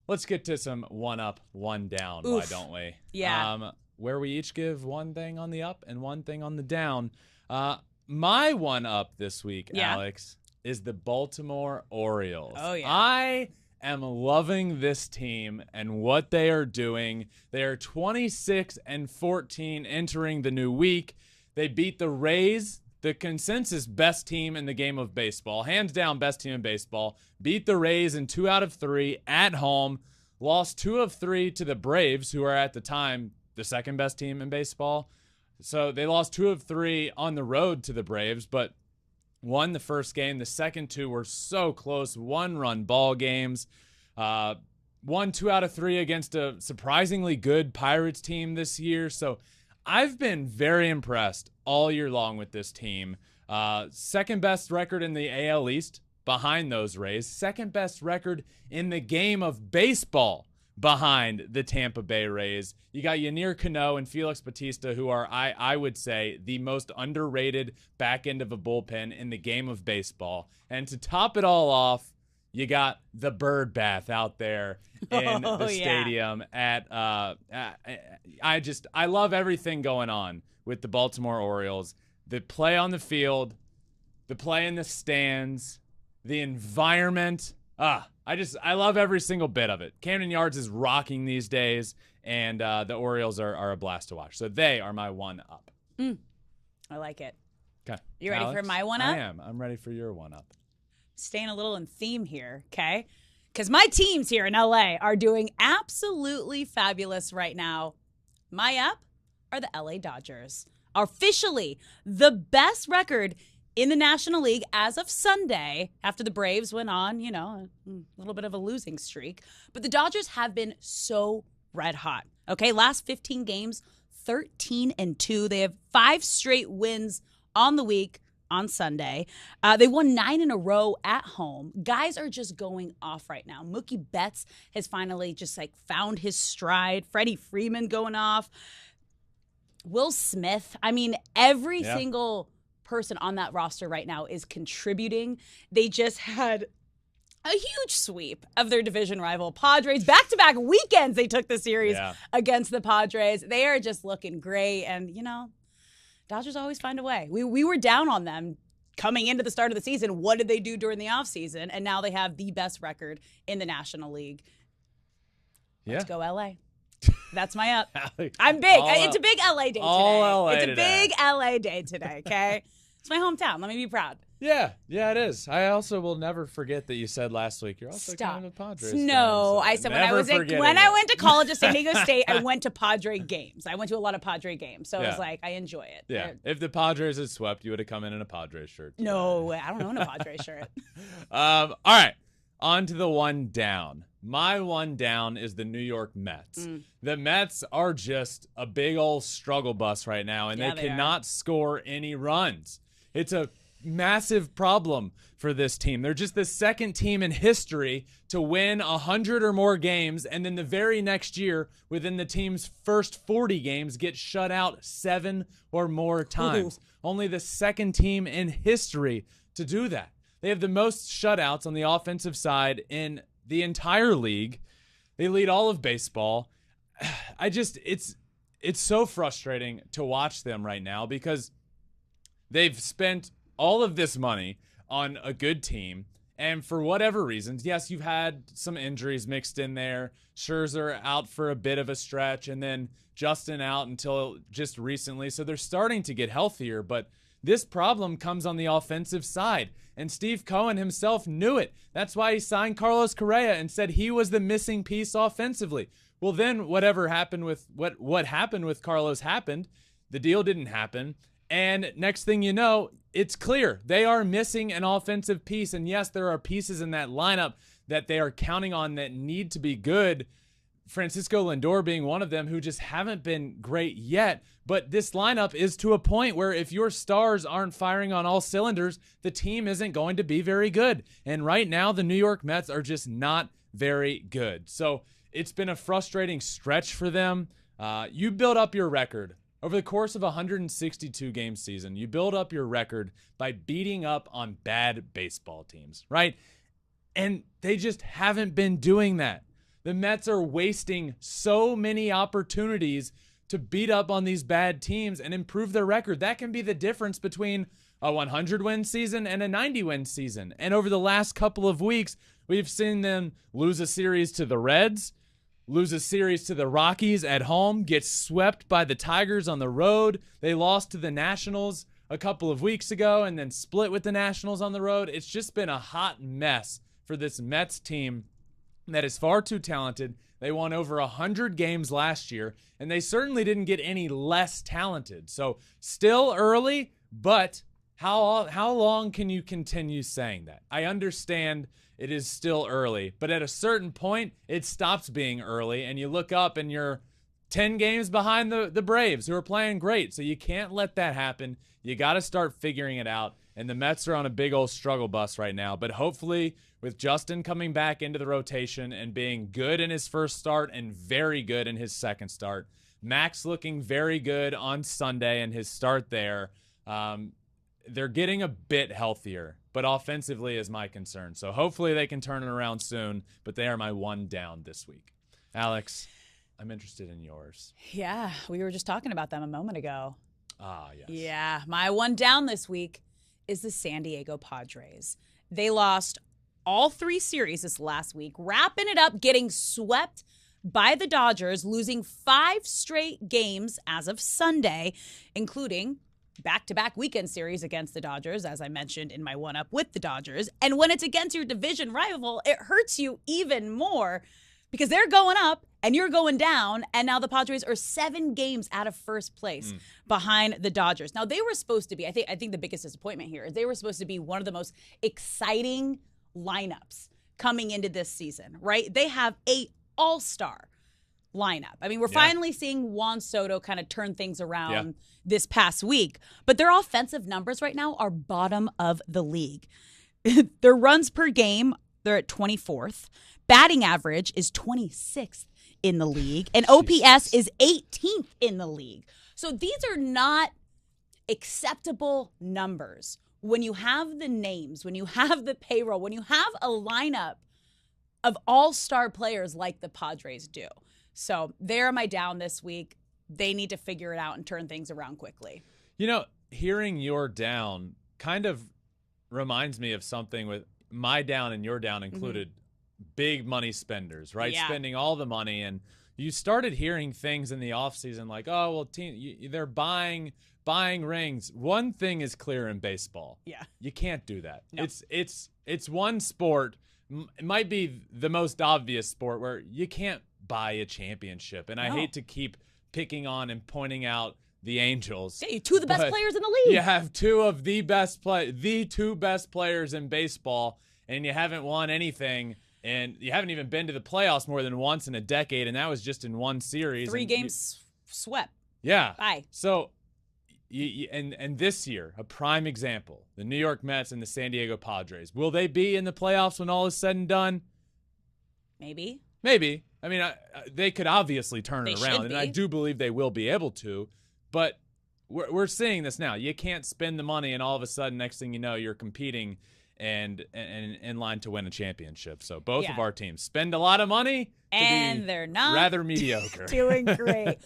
let's get to some one up, one down. Oof. Why don't we? Yeah. Where we each give one thing on the up and one thing on the down. My one up this week, Alex, is the Baltimore Orioles. Oh, yeah. I am loving this team and what they are doing. They are 26-14 entering the new week. They beat the Rays, the consensus best team in the game of baseball. Hands down, best team in baseball. Beat the Rays in 2 out of 3 at home. Lost 2 of 3 to the Braves, who are at the time the second best team in baseball. So they lost 2 of 3 on the road to the Braves, but won the first game. The second 2 were so close, 1-run ball games. Won 2 out of 3 against a surprisingly good Pirates team this year. So I've been very impressed all year long with this team. Second best record in the AL East behind those Rays. Second best record in the game of baseball behind the Tampa Bay Rays. You got Yanier Cano and Felix Bautista, who are, I would say, the most underrated back end of a bullpen in the game of baseball. And to top it all off, you got the bird bath out there in the stadium I love everything going on with the Baltimore Orioles. The play on the field, the play in the stands, the environment. I love every single bit of it. Camden Yards is rocking these days, and the Orioles are a blast to watch. So they are my one up. I like it. Okay. You ready Alex? for my one up? I am. I'm ready for your one up. Staying a little in theme here, okay? Because my teams here in LA are doing absolutely fabulous right now. My up are the LA Dodgers. Officially the best record in the National League as of Sunday, after the Braves went on, a little bit of a losing streak. But the Dodgers have been so red hot. Okay, last 15 games, 13-2. They have 5 straight wins on the week on Sunday. They won 9 in a row at home. Guys are just going off right now. Mookie Betts has finally just found his stride. Freddie Freeman going off. Will Smith. I mean, every single person on that roster right now is contributing. They just had a huge sweep of their division rival Padres. Back-to-back weekends they took the series against the Padres. They are just looking great. And, Dodgers always find a way. We were down on them coming into the start of the season. What did they do during the offseason? And now they have the best record in the National League. Let's go LA. That's my up. I'm big. It's a big LA day today. It's a big LA day today, okay? It's my hometown. Let me be proud. Yeah, it is. I also will never forget that you said last week you're also kind of a Padres fan. No, So I said when I went to college at San Diego State, I went to Padre games. I went to a lot of Padre games, so it was I enjoy it. Yeah, if the Padres had swept, you would have come in a Padres shirt. No, I don't own a Padres shirt. All right, on to the one down. My one down is the New York Mets. The Mets are just a big old struggle bus right now, and they cannot score any runs. It's a massive problem for this team. They're just the second team in history to win 100 or more games, and then the very next year, within the team's first 40 games, get shut out 7 or more times. Only the second team in history to do that. They have the most shutouts on the offensive side in the entire league. They lead all of baseball. It's so frustrating to watch them right now because they've spent all of this money on a good team, and for whatever reasons, yes, you've had some injuries mixed in there. Scherzer out for a bit of a stretch, and then Justin out until just recently, so they're starting to get healthier, but this problem comes on the offensive side, and Steve Cohen himself knew it. That's why he signed Carlos Correa and said he was the missing piece offensively. Well, then whatever happened with what happened with Carlos happened. The deal didn't happen. And next thing you know, it's clear they are missing an offensive piece. And yes, there are pieces in that lineup that they are counting on that need to be good. Francisco Lindor being one of them, who just haven't been great yet. But this lineup is to a point where if your stars aren't firing on all cylinders, the team isn't going to be very good. And right now, the New York Mets are just not very good. So it's been a frustrating stretch for them. You build up your record. Over the course of a 162-game season, you build up your record by beating up on bad baseball teams, right? And they just haven't been doing that. The Mets are wasting so many opportunities to beat up on these bad teams and improve their record. That can be the difference between a 100-win season and a 90-win season. And over the last couple of weeks, we've seen them lose a series to the Reds, lose a series to the Rockies at home, get swept by the Tigers on the road. They lost to the Nationals a couple of weeks ago and then split with the Nationals on the road. It's just been a hot mess for this Mets team that is far too talented. They won over 100 games last year, and they certainly didn't get any less talented. So still early, but how long can you continue saying that? I understand it is still early, but at a certain point, it stops being early, and you look up and you're 10 games behind the Braves, who are playing great. So you can't let that happen. You got to start figuring it out. And the Mets are on a big old struggle bus right now. But hopefully, with Justin coming back into the rotation and being good in his first start and very good in his second start, Max looking very good on Sunday in his start there, they're getting a bit healthier. But offensively is my concern. So hopefully they can turn it around soon. But they are my one down this week. Alex, I'm interested in yours. Yeah, we were just talking about them a moment ago. Ah, yes. Yeah, my one down this week is the San Diego Padres. They lost all 3 series this last week, wrapping it up, getting swept by the Dodgers, losing 5 straight games as of Sunday, including back-to-back weekend series against the Dodgers, as I mentioned in my one-up with the Dodgers. And when it's against your division rival, it hurts you even more because they're going up and you're going down, and now the Padres are 7 games out of first place behind the Dodgers. Now, they were supposed to be, I think the biggest disappointment here is they were supposed to be one of the most exciting lineups coming into this season, right? They have a all-star lineup. I mean, we're finally seeing Juan Soto kind of turn things around this past week, but their offensive numbers right now are bottom of the league. Their runs per game, they're at 24th. Batting average is 26th in the league, and OPS is 18th in the league. So these are not acceptable numbers when you have the names, when you have the payroll, when you have a lineup of all-star players like the Padres do. So they're my down this week. They need to figure it out and turn things around quickly. You know, hearing your down kind of reminds me of something with my down and your down included big money spenders, right? Yeah. Spending all the money. And you started hearing things in the offseason like, oh, well, they're buying rings. One thing is clear in baseball. Yeah. You can't do that. No. It's one sport. It might be the most obvious sport where you can't buy a championship. And I hate to keep picking on and pointing out the Angels. Yeah, 2 of the best players in the league. You have 2 of the two best players in baseball, and you haven't won anything. And you haven't even been to the playoffs more than once in a decade, and that was just in one series. 3 games swept. Yeah. Bye. So, and this year, a prime example, the New York Mets and the San Diego Padres. Will they be in the playoffs when all is said and done? Maybe. I mean, they could obviously turn it around, and I do believe they will be able to. But we're seeing this now. You can't spend the money, and all of a sudden, next thing you know, you're competing and in line to win a championship. So both of our teams spend a lot of money and they're not rather mediocre. Doing great.